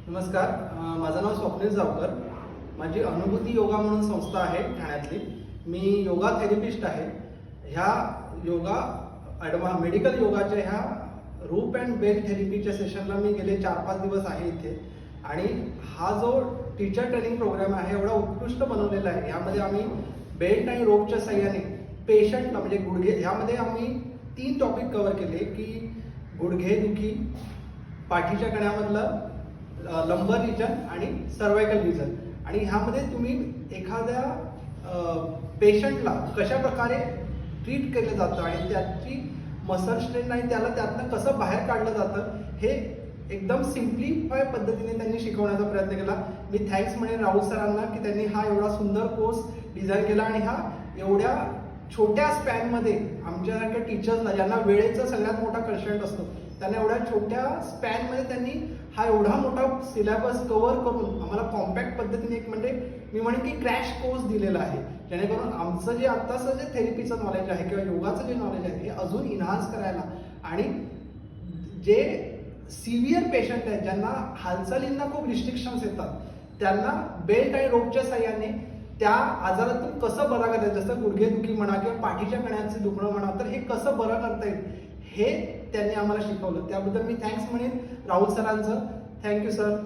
नमस्कार. माझं नाव स्वप्नील जावकर. माझी अनुभूती योगा म्हणून संस्था आहे ठाण्यातली. मी योगा थेरपिस्ट आहे. ह्या योगा मेडिकल योगाच्या ह्या रूप अँड बेल्ट थेरपीच्या सेशनला मी गेले 4-5 दिवस आहे इथे. आणि हा जो टीचर ट्रेनिंग प्रोग्राम आहे एवढा उत्कृष्ट बनवलेला आहे. यामध्ये आम्ही बेल्ट आणि रोपच्या साह्याने पेशंटला म्हणजे गुडघे ह्यामध्ये आम्ही 3 टॉपिक कव्हर केले की गुडघे दुखी, पाठीच्या कण्यामधलं लंबर रिजन आणि सर्वायकल रिजन. आणि ह्यामध्ये तुम्ही एखाद्या पेशंटला कशा प्रकारे ट्रीट केलं जातं आणि त्याची मसल स्ट्रेंथ आणि त्याला त्यातनं कसं बाहेर काढलं जातं हे एकदम सिम्प्लिफाय पद्धतीने त्यांनी शिकवण्याचा प्रयत्न केला. मी थँक्स म्हणेन राहुल सरांना की त्यांनी हा एवढा सुंदर कोर्स डिझाईन केला आणि हा एवढ्या छोट्या स्पॅनमध्ये आमच्यासारख्या टीचर्सला ज्यांना वेळेचा सगळ्यात मोठा कन्स्ट्रेंट असतो त्यांना एवढ्या छोट्या स्पॅनमध्ये त्यांनी हा एवढा मोठा सिलेबस कव्हर करून आम्हाला कॉम्पॅक्ट पद्धतीने एक म्हणजे मी म्हणेन की क्रॅश कोर्स दिलेला आहे. जेणेकरून आमचं जे आत्ताचं जे थेरपीचं नॉलेज आहे किंवा योगाचं जे नॉलेज आहे हे अजून इन्हान्स करायला आणि जे सिव्हिअर पेशंट आहेत ज्यांना हालचालींना खूप रिस्ट्रिक्शन्स येतात त्यांना बेल्ट आणि रोपच्या साह्याने त्या आजारातून कसं बरं करता येईल, जसं गुडघेदुखी म्हणा किंवा पाठीच्या कण्याचं दुखणं म्हणा, तर हे कसं बरं करता येईल हे त्यांनी आम्हाला शिकवलं. त्याबद्दल मी थँक्स म्हणेन राहुल सरांचं. Thank you sir.